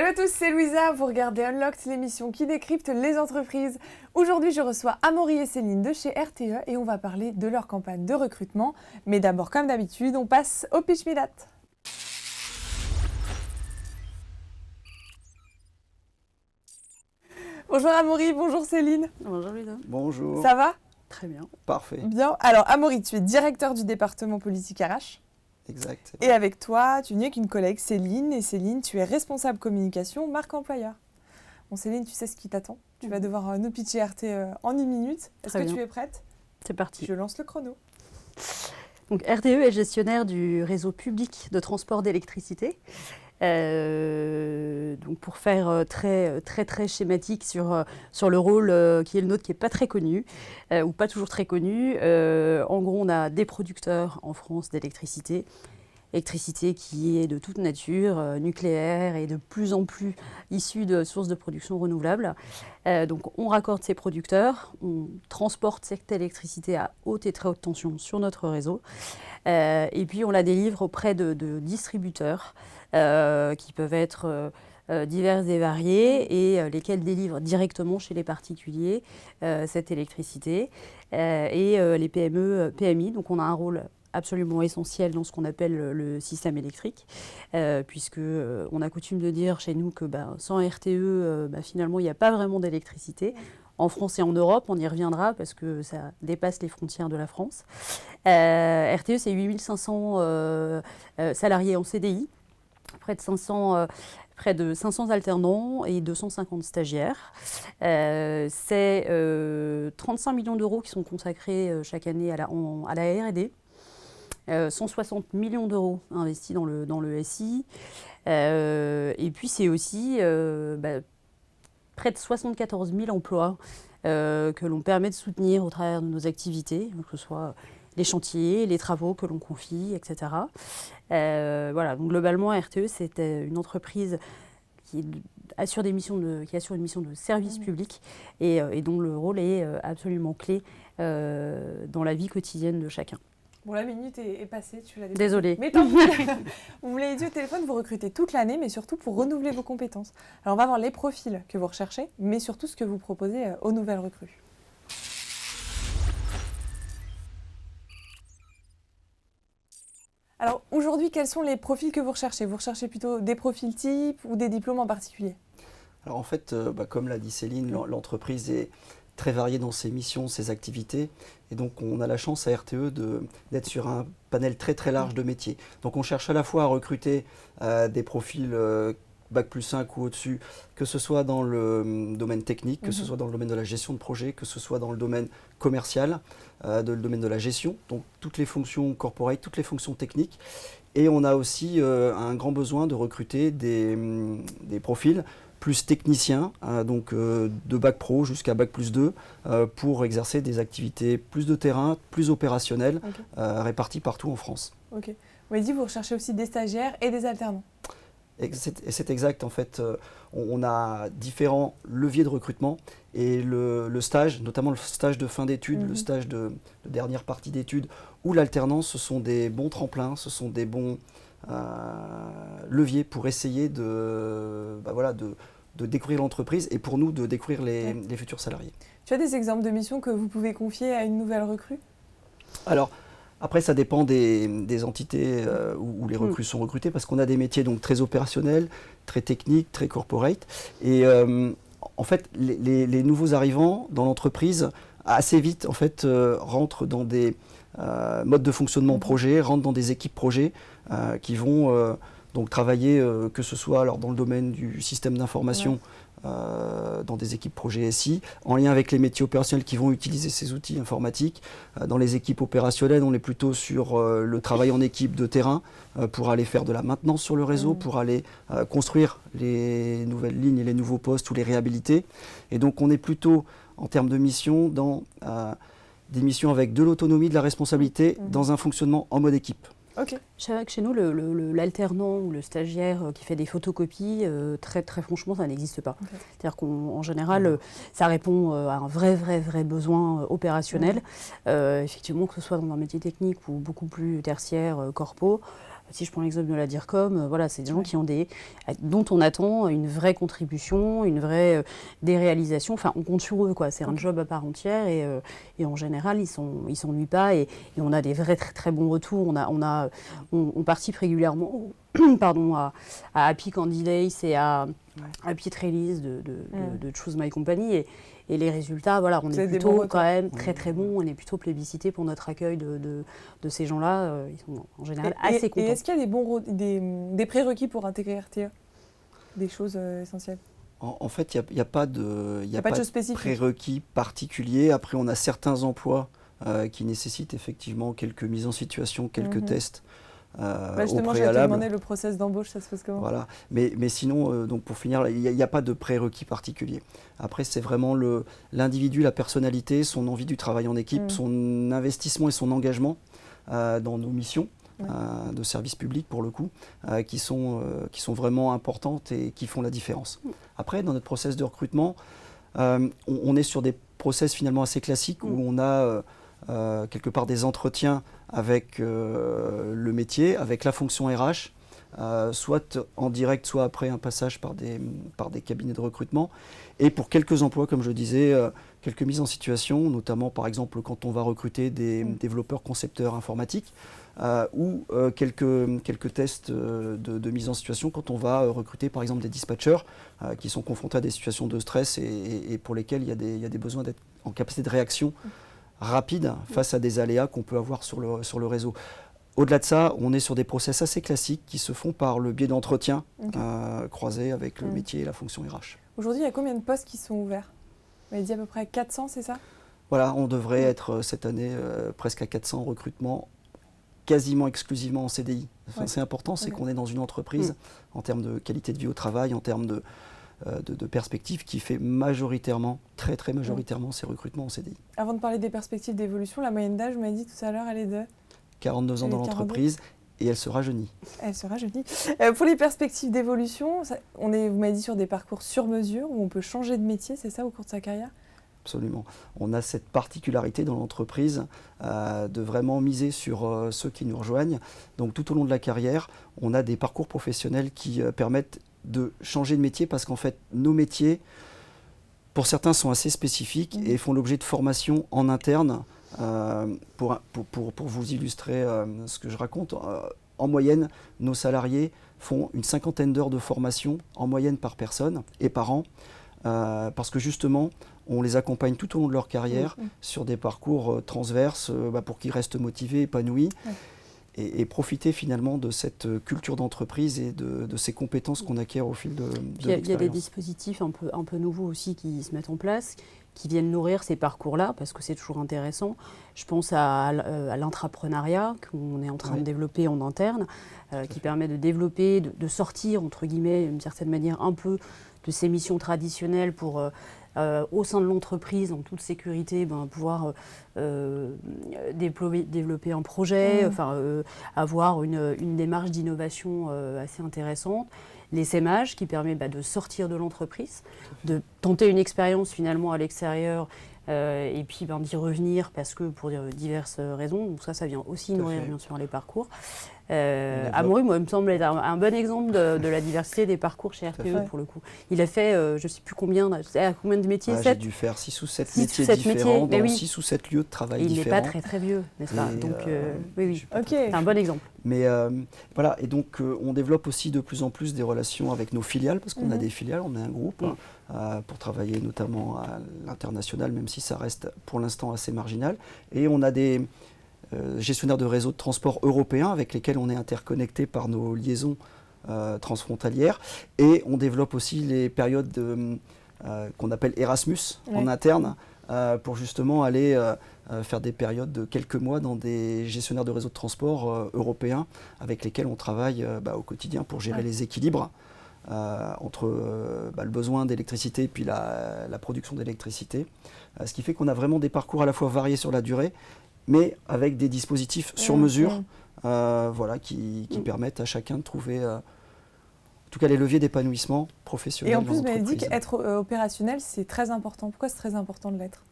à tous, c'est Louisa, vous regardez Unlocked, l'émission qui décrypte les entreprises. Aujourd'hui, je reçois Amaury et Céline de chez RTE et on va parler de leur campagne de recrutement. Mais d'abord, comme d'habitude, on passe au Pitch Me That. Bonjour Amaury, bonjour Céline. Bonjour Louisa. Bonjour. Ça va? Très bien. Parfait. Bien. Alors Amaury, tu es directeur du département politique RH. Exact. Et avec toi, tu n'es qu'une collègue, Céline. Et Céline, tu es responsable communication, marque employeur. Bon Céline, tu sais ce qui t'attend. Tu vas devoir nous pitcher RTE en 1 minute. Est-ce que tu es prête? C'est parti. Je lance le chrono. Donc, RTE est gestionnaire du réseau public de transport d'électricité. Donc pour faire très schématique sur le rôle qui est le nôtre, qui n'est pas très connu, ou pas toujours très connu. En gros, on a des producteurs en France d'électricité. Électricité qui est de toute nature, nucléaire et de plus en plus issue de sources de production renouvelables. Donc on raccorde ces producteurs, on transporte cette électricité à haute et très haute tension sur notre réseau. Et puis on la délivre auprès de distributeurs qui peuvent être divers et variés et lesquels délivrent directement chez les particuliers cette électricité. Et les PME, PMI, donc on a un rôle absolument essentiel dans ce qu'on appelle le système électrique, puisque on a coutume de dire chez nous que sans RTE, finalement, il n'y a pas vraiment d'électricité. En France et en Europe, on y reviendra parce que ça dépasse les frontières de la France. RTE, c'est 8500 salariés en CDI, près de 500 alternants et 250 stagiaires. C'est 35 millions d'euros qui sont consacrés chaque année à la R&D. 160 millions d'euros investis dans le SI. Et puis c'est aussi près de 74 000 emplois que l'on permet de soutenir au travers de nos activités, que ce soit les chantiers, les travaux que l'on confie, etc. Voilà, donc globalement, RTE, c'est une entreprise qui assure une mission de service public et dont le rôle est absolument clé dans la vie quotidienne de chacun. Bon, la minute est passée, tu l'as déjà. Désolée. Mais tant pis. Vous me l'avez dit au téléphone, vous recrutez toute l'année, mais surtout pour renouveler vos compétences. Alors on va voir les profils que vous recherchez, mais surtout ce que vous proposez aux nouvelles recrues. Alors aujourd'hui, quels sont les profils que vous recherchez? Vous recherchez plutôt des profils types ou des diplômes en particulier? Alors en fait, comme l'a dit Céline, l'entreprise est très variée dans ses missions, ses activités. Et donc on a la chance à RTE d'être sur un panel très large de métiers. Donc on cherche à la fois à recruter des profils Bac+5 ou au-dessus, que ce soit dans le domaine technique, que ce soit dans le domaine de la gestion de projet, que ce soit dans le domaine commercial, le domaine de la gestion, donc toutes les fonctions corporate, toutes les fonctions techniques. Et on a aussi un grand besoin de recruter des profils plus techniciens, donc de Bac Pro jusqu'à Bac+2, pour exercer des activités plus de terrain, plus opérationnelles, réparties partout en France. Ok. Vous m'avez dit que vous recherchez aussi des stagiaires et des alternants. Et c'est exact, en fait, on a différents leviers de recrutement et le stage, notamment le stage de fin d'études, le stage de dernière partie d'études ou l'alternance, ce sont des bons tremplins, ce sont des bons leviers pour essayer de découvrir l'entreprise et pour nous de découvrir les futurs salariés. Tu as des exemples de missions que vous pouvez confier à une nouvelle recrue? Alors, après, ça dépend des entités où les recrues sont recrutées, parce qu'on a des métiers donc très opérationnels, très techniques, très corporate. Et en fait, les nouveaux arrivants dans l'entreprise, assez vite, en fait, rentrent dans des modes de fonctionnement projet, rentrent dans des équipes projets qui vont donc travailler, que ce soit alors, dans le domaine du système d'information, dans des équipes projet SI, en lien avec les métiers opérationnels qui vont utiliser ces outils informatiques. Dans les équipes opérationnelles, on est plutôt sur le travail en équipe de terrain pour aller faire de la maintenance sur le réseau, pour aller construire les nouvelles lignes et les nouveaux postes ou les réhabiliter. Et donc on est plutôt, en termes de mission, dans des missions avec de l'autonomie, de la responsabilité, dans un fonctionnement en mode équipe. Okay. Je savais que chez nous, l'alternant ou le stagiaire qui fait des photocopies, très franchement, ça n'existe pas. Okay. C'est-à-dire qu'en général, ça répond à un vrai besoin opérationnel. Effectivement, que ce soit dans un métier technique ou beaucoup plus tertiaire, corpo, Si je prends l'exemple de la DIRCOM, voilà, c'est des gens dont on attend une vraie contribution, une vraie des réalisations. Enfin, on compte sur eux, quoi. C'est un job à part entière et en général, ils s'ennuient pas et on a des vrais très très bons retours. On participe régulièrement, pardon, à Happy Candidates et à Happy Release de Choose My Company et les résultats, voilà, on est plutôt quand même très très bons. On est plutôt plébiscité pour notre accueil de ces gens-là. Ils sont en général assez contents. Et est-ce qu'il y a des prérequis pour intégrer RTE? Des choses essentielles? En fait, il n'y a pas de prérequis particulier. Après, on a certains emplois qui nécessitent effectivement quelques mises en situation, quelques tests. Justement, j'ai demandé le process d'embauche, ça se passe comment? Voilà. Mais sinon, donc pour finir, il n'y a pas de prérequis particulier. Après, c'est vraiment l'individu, la personnalité, son envie du travail en équipe, son investissement et son engagement dans nos missions de service public, pour le coup, qui sont vraiment importantes et qui font la différence. Après, dans notre process de recrutement, on est sur des process finalement assez classiques où on a quelque part des entretiens avec le métier, avec la fonction RH, soit en direct, soit après un passage par des cabinets de recrutement. Et pour quelques emplois, comme je disais, quelques mises en situation, notamment par exemple quand on va recruter des développeurs concepteurs informatiques, ou quelques tests de mise en situation quand on va recruter par exemple des dispatchers qui sont confrontés à des situations de stress et pour lesquels il y a des besoins d'être en capacité de réaction rapide face à des aléas qu'on peut avoir sur le réseau. Au-delà de ça, on est sur des process assez classiques qui se font par le biais d'entretiens croisés avec le métier et la fonction RH. Aujourd'hui, il y a combien de postes qui sont ouverts? Vous avez dit à peu près 400, c'est ça? Voilà, on devrait être cette année presque à 400 recrutements, quasiment exclusivement en CDI. Enfin, c'est important, c'est qu'on est dans une entreprise en termes de qualité de vie au travail, en termes de perspectives qui fait majoritairement, très très majoritairement, ces recrutements en CDI. Avant de parler des perspectives d'évolution, la moyenne d'âge, vous m'avez dit tout à l'heure, elle est de 42 ans dans l'entreprise et elle se rajeunit. Elle se rajeunit. Pour les perspectives d'évolution, vous m'avez dit sur des parcours sur mesure où on peut changer de métier, c'est ça, au cours de sa carrière? Absolument. On a cette particularité dans l'entreprise de vraiment miser sur ceux qui nous rejoignent. Donc tout au long de la carrière, on a des parcours professionnels qui permettent de changer de métier parce qu'en fait, nos métiers, pour certains, sont assez spécifiques et font l'objet de formations en interne. Pour vous illustrer ce que je raconte, en moyenne, nos salariés font une 50aine d'heures de formation en moyenne par personne et par an, parce que justement, on les accompagne tout au long de leur carrière sur des parcours transverses pour qu'ils restent motivés, épanouis. Et profiter finalement de cette culture d'entreprise et de ces compétences qu'on acquiert au fil de l'expérience. Il y a des dispositifs un peu nouveaux aussi qui se mettent en place, qui viennent nourrir ces parcours-là, parce que c'est toujours intéressant. Je pense à l'entrepreneuriat qu'on est en train de développer en interne, qui permet de développer, de sortir, entre guillemets, d'une certaine manière, un peu de ces missions traditionnelles pour... au sein de l'entreprise, en toute sécurité, pouvoir développer un projet, avoir une démarche d'innovation assez intéressante. L'essaimage qui permet de sortir de l'entreprise, de tenter une expérience finalement à l'extérieur et puis d'y revenir parce que pour diverses raisons. Donc ça vient aussi nourrir bien sûr les parcours. Amaury, moi, me semble être un bon exemple de la diversité des parcours chez RTE pour le coup. Il a fait, je ne sais plus combien de métiers. J'ai dû faire 6 ou 7 métiers différents dans 6 ou 7 lieux de travail différents. Il n'est pas très très vieux, n'est-ce pas? Donc oui, c'est un bon exemple. Mais voilà, et donc on développe aussi de plus en plus des relations avec nos filiales, parce qu'on a des filiales, on est un groupe, pour travailler notamment à l'international, même si ça reste pour l'instant assez marginal. Et on a des gestionnaires de réseaux de transport européens avec lesquels on est interconnecté par nos liaisons transfrontalières. Et on développe aussi les périodes qu'on appelle Erasmus en interne, pour justement aller faire des périodes de quelques mois dans des gestionnaires de réseaux de transport européens avec lesquels on travaille au quotidien pour gérer les équilibres entre le besoin d'électricité et puis la production d'électricité. Ce qui fait qu'on a vraiment des parcours à la fois variés sur la durée, mais avec des dispositifs sur mesure qui permettent à chacun de trouver en tout cas les leviers d'épanouissement professionnel. Et en plus, vous m'avez dit qu'être opérationnel, c'est très important. Pourquoi c'est très important de l'être?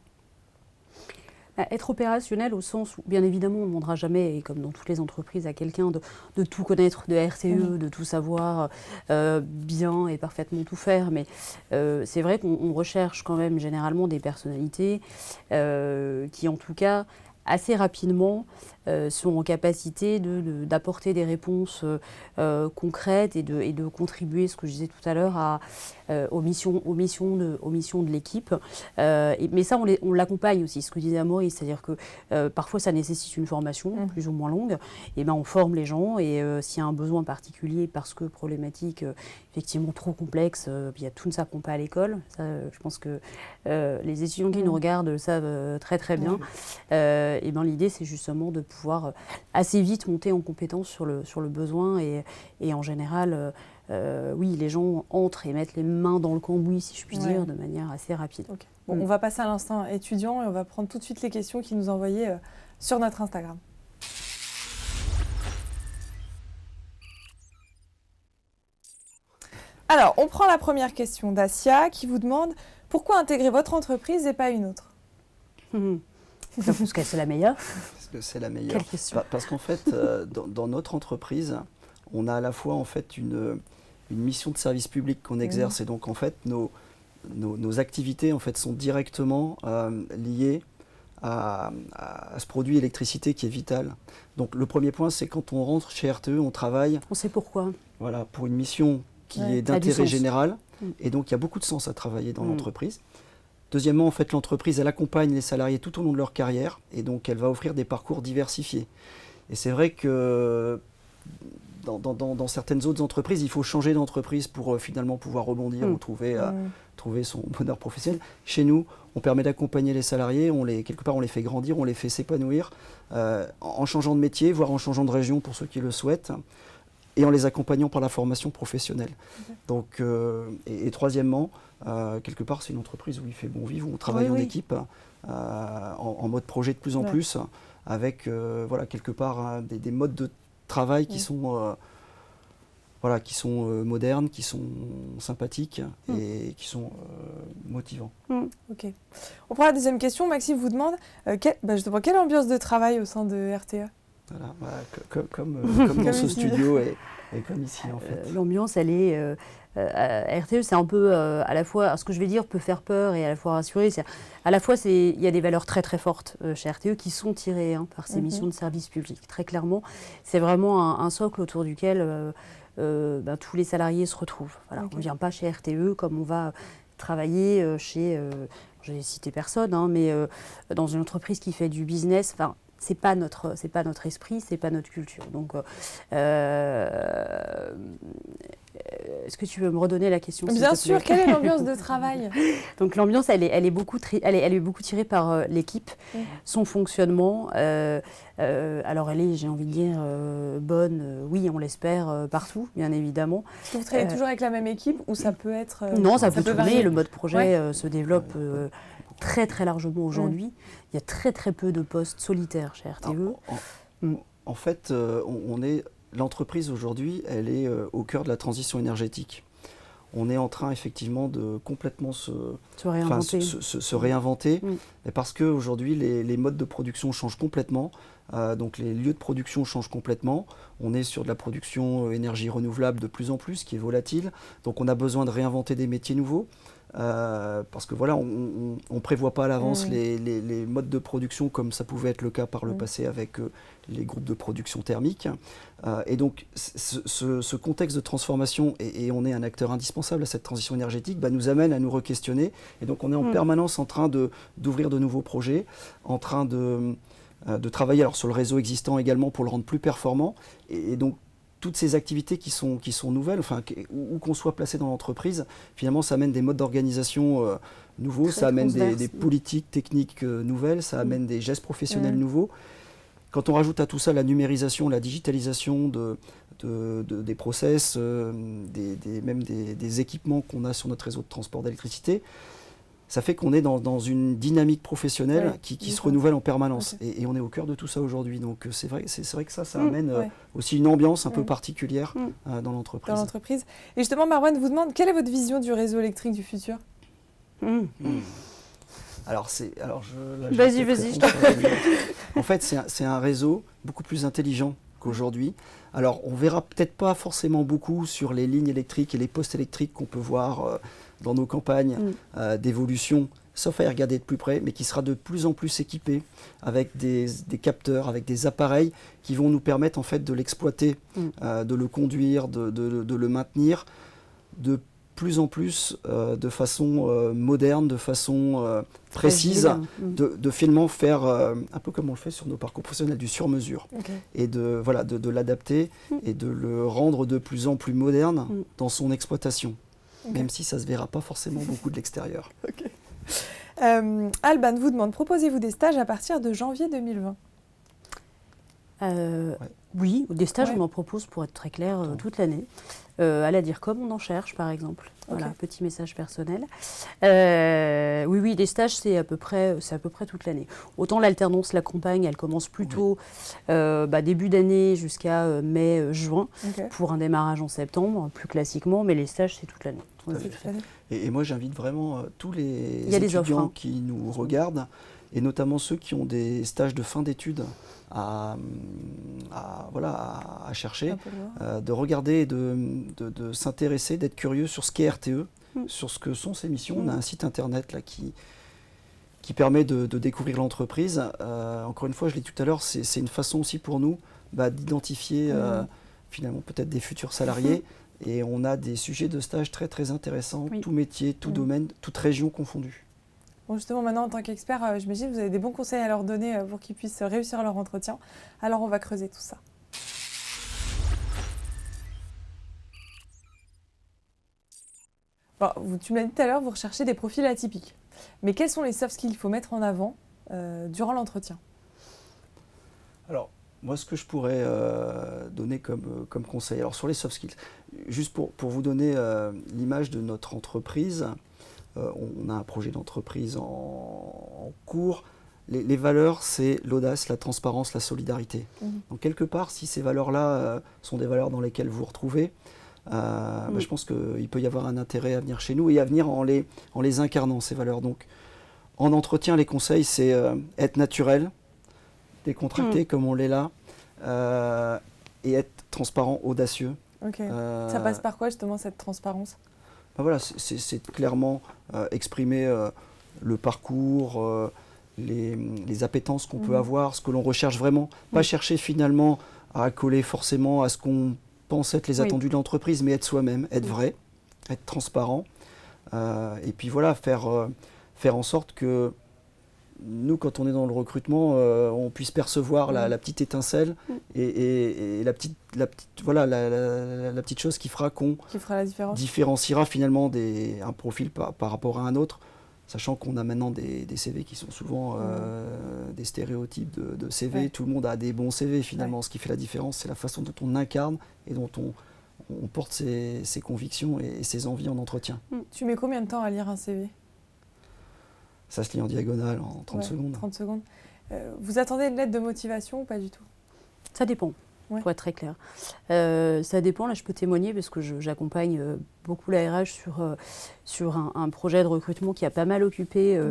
Être opérationnel au sens où, bien évidemment, on ne demandera jamais, et comme dans toutes les entreprises, à quelqu'un de tout connaître de RTE, de tout savoir bien et parfaitement tout faire. Mais c'est vrai qu'on recherche quand même généralement des personnalités qui, en tout cas, assez rapidement, sont en capacité d'apporter des réponses concrètes et de contribuer, ce que je disais tout à l'heure, aux missions de l'équipe. Mais ça, on l'accompagne aussi, ce que disait Amaury, c'est-à-dire que parfois ça nécessite une formation plus ou moins longue, et ben on forme les gens, et s'il y a un besoin particulier parce que problématique effectivement trop complexe, tout ne s'apprend pas à l'école. Ça, je pense que les étudiants qui nous regardent le savent très très bien. Et ben l'idée, c'est justement de pouvoir assez vite monter en compétence sur le besoin, et en général, oui, les gens entrent et mettent les mains dans le cambouis, si je puis dire, de manière assez rapide. Okay. Bon, on va passer à l'instant étudiant, et on va prendre tout de suite les questions qui nous ont envoyées sur notre Instagram. Alors, on prend la première question d'Asia qui vous demande pourquoi intégrer votre entreprise et pas une autre. Parce que c'est la meilleure. Parce que c'est la meilleure. Quelle question. Parce qu'en fait, dans notre entreprise, on a à la fois en fait une mission de service public qu'on exerce, et donc en fait nos activités en fait sont directement liées à ce produit électricité qui est vital. Donc le premier point, c'est quand on rentre chez RTE, on travaille. On sait pourquoi. Voilà, pour une mission qui est d'intérêt général, et donc il y a beaucoup de sens à travailler dans l'entreprise. Deuxièmement, en fait, l'entreprise, elle accompagne les salariés tout au long de leur carrière, et donc elle va offrir des parcours diversifiés. Et c'est vrai que dans certaines autres entreprises, il faut changer d'entreprise pour finalement pouvoir rebondir ou trouver son bonheur professionnel. Chez nous, on permet d'accompagner les salariés, quelque part on les fait grandir, on les fait s'épanouir en changeant de métier, voire en changeant de région pour ceux qui le souhaitent, et en les accompagnant par la formation professionnelle. Donc, et troisièmement, quelque part, c'est une entreprise où il fait bon vivre, où on travaille en équipe, en mode projet de plus en plus, avec quelque part des modes de travail qui sont modernes, qui sont sympathiques et qui sont motivants. Ok. On prend la deuxième question. Maxime vous demande justement, quelle ambiance de travail au sein de RTE? Voilà, comme dans ce studio et comme ici en fait. L'ambiance, elle est RTE, c'est un peu à la fois, ce que je vais dire peut faire peur et à la fois rassurer. À la fois, il y a des valeurs très très fortes chez RTE qui sont tirées par ces missions de service public. Très clairement, c'est vraiment un socle autour duquel tous les salariés se retrouvent. Voilà, on ne vient pas chez RTE comme on va travailler chez, je vais citer personne, mais dans une entreprise qui fait du business. C'est pas notre esprit, c'est pas notre culture. Donc, est-ce que tu veux me redonner la question? Bien sûr. Quelle est l'ambiance de travail? Donc l'ambiance, elle est beaucoup tirée par l'équipe, son fonctionnement. Alors elle est, j'ai envie de dire, bonne. Oui, on l'espère partout, bien évidemment. Est-ce que vous travaillez toujours avec la même équipe ou ça peut être non, ça peut tourner. Varier. Le mode projet se développe. Très très largement aujourd'hui. Il y a très très peu de postes solitaires chez RTE. En fait, l'entreprise aujourd'hui, elle est au cœur de la transition énergétique. On est en train effectivement de complètement se réinventer, parce qu'aujourd'hui les modes de production changent complètement, donc les lieux de production changent complètement. On est sur de la production énergie renouvelable de plus en plus, qui est volatile, donc on a besoin de réinventer des métiers nouveaux. Parce que voilà, on ne prévoit pas à l'avance les modes de production comme ça pouvait être le cas par le passé avec les groupes de production thermique. Et donc ce contexte de transformation, et on est un acteur indispensable à cette transition énergétique, nous amène à nous re-questionner. Et donc on est en permanence en train d'ouvrir de nouveaux projets, en train de travailler sur le réseau existant également pour le rendre plus performant. Et donc toutes ces activités qui sont nouvelles, où qu'on soit placé dans l'entreprise, finalement, ça amène des modes d'organisation nouveaux, ça amène des politiques techniques nouvelles, ça amène des gestes professionnels nouveaux. Quand on rajoute à tout ça la numérisation, la digitalisation des process, même des équipements qu'on a sur notre réseau de transport d'électricité, ça fait qu'on est dans une dynamique professionnelle qui se renouvelle en permanence. Et on est au cœur de tout ça aujourd'hui. Donc c'est vrai que ça amène aussi une ambiance un peu particulière dans l'entreprise. Et justement, Marwan vous demande, quelle est votre vision du réseau électrique du futur? Alors, Vas-y, je t'en prie. En fait, c'est un réseau beaucoup plus intelligent qu'aujourd'hui. Alors, on verra peut-être pas forcément beaucoup sur les lignes électriques et les postes électriques qu'on peut voir dans nos campagnes d'évolution, sauf à y regarder de plus près, mais qui sera de plus en plus équipé avec des capteurs, avec des appareils qui vont nous permettre en fait de l'exploiter, de le conduire, de le maintenir de plus en plus de façon moderne, de façon précise, de finalement faire un peu comme on le fait sur nos parcours professionnels, du sur-mesure, et de l'adapter et de le rendre de plus en plus moderne dans son exploitation, même si ça ne se verra pas forcément beaucoup de l'extérieur. Alban vous demande, proposez-vous des stages à partir de janvier 2020 ? Oui, des stages, on en propose, pour être très clair, toute l'année. À la DIRCOM, on en cherche, par exemple. Voilà, petit message personnel. Oui, des stages, c'est à peu près toute l'année. Autant l'alternance, la campagne, elle commence plutôt début d'année jusqu'à mai-juin, pour un démarrage en septembre, plus classiquement, mais les stages, c'est toute l'année. Et moi, j'invite vraiment tous les étudiants qui nous regardent, et notamment ceux qui ont des stages de fin d'études à chercher, de regarder, de s'intéresser, d'être curieux sur ce qu'est RTE, sur ce que sont ces missions. On a un site internet là, qui permet de découvrir l'entreprise. Encore une fois, je l'ai dit tout à l'heure, c'est une façon aussi pour nous d'identifier finalement peut-être des futurs salariés. Et on a des sujets de stage très très intéressants, tout métier, tout domaine, toute région confondue. Bon, justement, maintenant, en tant qu'expert, j'imagine que vous avez des bons conseils à leur donner pour qu'ils puissent réussir leur entretien. Alors, on va creuser tout ça. Bon, tu me l'as dit tout à l'heure, vous recherchez des profils atypiques. Mais quels sont les soft skills qu'il faut mettre en avant durant l'entretien ? Alors, moi, ce que je pourrais donner comme conseil, alors sur les soft skills, juste pour vous donner l'image de notre entreprise, on a un projet d'entreprise en cours. Les valeurs, c'est l'audace, la transparence, la solidarité. Donc quelque part, si ces valeurs-là sont des valeurs dans lesquelles vous vous retrouvez, je pense qu'il peut y avoir un intérêt à venir chez nous et à venir en les incarnant, ces valeurs. Donc en entretien, les conseils, c'est être naturel, décontracté comme on l'est là, et être transparent, audacieux. Ça passe par quoi justement cette transparence ? Voilà, c'est clairement exprimer le parcours, les appétences qu'on peut avoir, ce que l'on recherche vraiment. Pas chercher finalement à coller forcément à ce qu'on pense être les attendus de l'entreprise, mais être soi-même, être vrai, être transparent. Et puis voilà, faire en sorte que nous, quand on est dans le recrutement, on puisse percevoir la petite étincelle et la petite chose qui fera qu'on différenciera finalement un profil par rapport à un autre, sachant qu'on a maintenant des CV qui sont souvent des stéréotypes de CV. Tout le monde a des bons CV finalement. Ce qui fait la différence, c'est la façon dont on incarne et dont on porte ses convictions et ses envies en entretien. Tu mets combien de temps à lire un CV ? Ça se lit en diagonale en 30 secondes. 30 secondes. Vous attendez une lettre de motivation ou pas du tout ? Ça dépend, pour être très clair. Ça dépend, là je peux témoigner parce que j'accompagne beaucoup la RH sur un projet de recrutement qui a pas mal occupé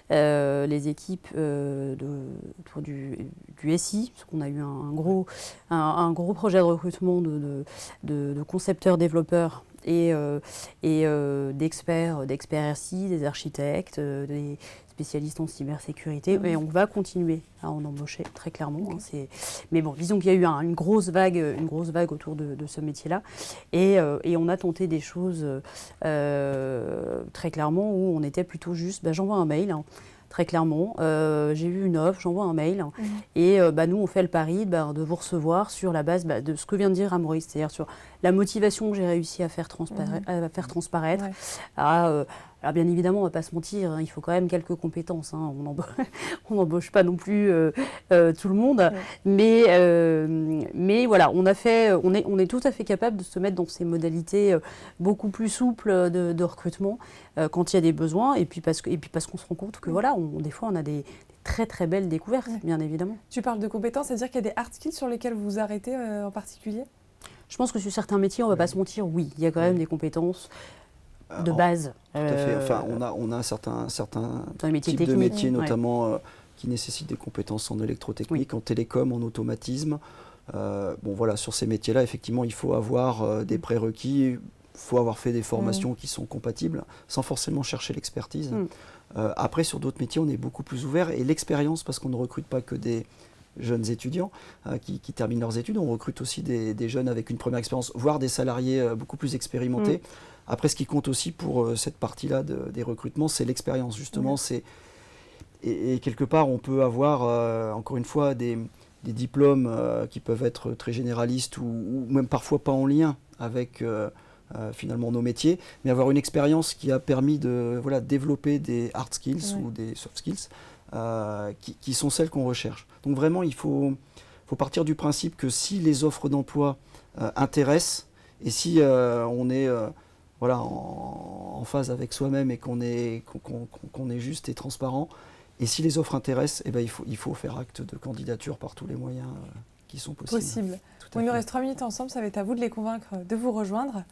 les équipes autour du SI, parce qu'on a eu un gros projet de recrutement de concepteurs-développeurs et d'experts RSI, des architectes, des spécialistes en cybersécurité, et on va continuer à en embaucher très clairement. Mais bon, disons qu'il y a eu une grosse vague autour de ce métier-là, et on a tenté des choses très clairement où on était plutôt juste, j'envoie un mail. Très clairement, j'ai vu une offre, j'envoie un mail et nous on fait le pari de vous recevoir sur la base de ce que vient de dire Amaury, c'est-à-dire sur la motivation que j'ai réussi à faire transparaître. Alors bien évidemment, on ne va pas se mentir, il faut quand même quelques compétences. On n'embauche pas non plus tout le monde, mais voilà, on est tout à fait capable de se mettre dans ces modalités beaucoup plus souples de recrutement quand il y a des besoins, et puis parce qu'on se rend compte que voilà, des fois on a des très très belles découvertes, bien évidemment. Tu parles de compétences, c'est-à-dire qu'il y a des hard skills sur lesquels vous vous arrêtez en particulier ? Je pense que sur certains métiers, on ne va pas se mentir, oui, il y a quand même des compétences de base. Tout à fait. Enfin, on a certains dans les métiers types de techniques, métiers, notamment qui nécessitent des compétences en électrotechnique, en télécom, en automatisme. Bon, voilà, sur ces métiers-là, effectivement, il faut avoir des prérequis, il faut avoir fait des formations qui sont compatibles, sans forcément chercher l'expertise. Après, sur d'autres métiers, on est beaucoup plus ouvert, et l'expérience, parce qu'on ne recrute pas que des jeunes étudiants qui terminent leurs études, on recrute aussi des jeunes avec une première expérience, voire des salariés beaucoup plus expérimentés. Après, ce qui compte aussi pour cette partie-là des recrutements, c'est l'expérience, justement. Et quelque part, on peut avoir, encore une fois, des diplômes qui peuvent être très généralistes ou même parfois pas en lien avec finalement nos métiers, mais avoir une expérience qui a permis de développer des hard skills ou des soft skills qui sont celles qu'on recherche. Donc vraiment, il faut partir du principe que si les offres d'emploi intéressent et si on est en phase avec soi-même et qu'on est juste et transparent, et si les offres intéressent, eh ben, il faut faire acte de candidature par tous les moyens qui sont possibles. Il nous reste 3 minutes ensemble, ça va être à vous de les convaincre de vous rejoindre.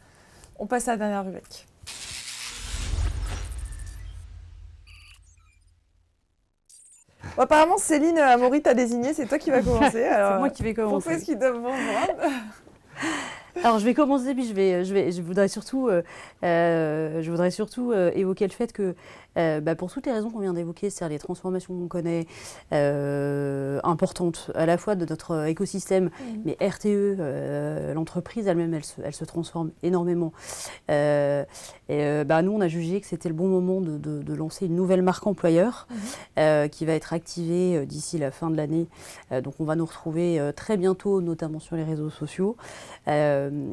On passe à la dernière rubrique. Bon, apparemment, Céline Amaury t'a désigné, c'est toi qui vas commencer. C'est moi qui vais commencer. Pourquoi est-ce qu'ils doivent vous rejoindre? Alors je vais commencer, puis je voudrais surtout évoquer le fait que pour toutes les raisons qu'on vient d'évoquer, c'est-à-dire les transformations qu'on connaît, importantes à la fois de notre écosystème, mais RTE, l'entreprise elle-même, elle se transforme énormément. Nous, on a jugé que c'était le bon moment de lancer une nouvelle marque employeur qui va être activée d'ici la fin de l'année. Donc on va nous retrouver très bientôt, notamment sur les réseaux sociaux.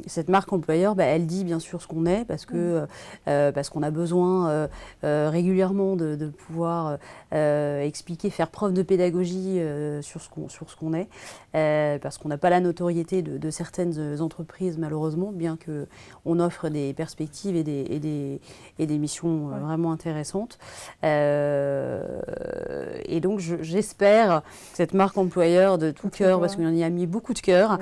Cette marque employeur, elle dit bien sûr ce qu'on est, parce qu'on a besoin régulièrement de pouvoir expliquer, faire preuve de pédagogie sur ce qu'on est, parce qu'on n'a pas la notoriété de certaines entreprises malheureusement, bien qu'on offre des perspectives et des missions vraiment intéressantes. Et donc j'espère que cette marque employeur de tout cœur, parce qu'on y a mis beaucoup de cœur,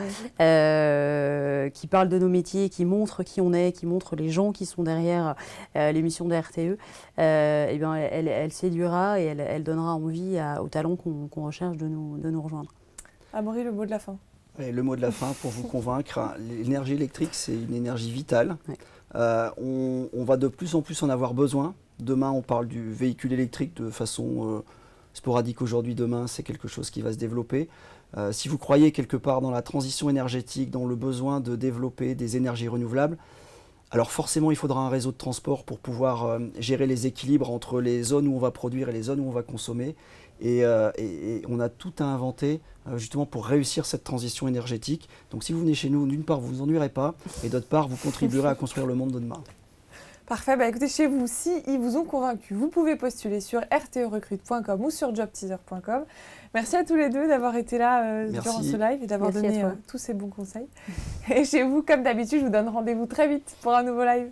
qui parle de nos métiers, qui montre qui on est, qui montre les gens qui sont derrière les missions de RTE, elle séduira et elle donnera envie aux talents qu'on recherche de nous rejoindre. Amaury, le mot de la fin. Et le mot de la fin pour vous convaincre, l'énergie électrique, c'est une énergie vitale. On va de plus en plus en avoir besoin. Demain, on parle du véhicule électrique de façon sporadique aujourd'hui. Demain, c'est quelque chose qui va se développer. Si vous croyez quelque part dans la transition énergétique, dans le besoin de développer des énergies renouvelables, alors forcément il faudra un réseau de transport pour pouvoir gérer les équilibres entre les zones où on va produire et les zones où on va consommer. Et on a tout à inventer justement pour réussir cette transition énergétique. Donc si vous venez chez nous, d'une part vous ne vous ennuierez pas, et d'autre part vous contribuerez à construire le monde de demain. Parfait, écoutez, chez vous, si ils vous ont convaincu, vous pouvez postuler sur rterecrute.com ou sur jobteaser.com. Merci à tous les deux d'avoir été là durant ce live et d'avoir donné tous ces bons conseils. Et chez vous, comme d'habitude, je vous donne rendez-vous très vite pour un nouveau live.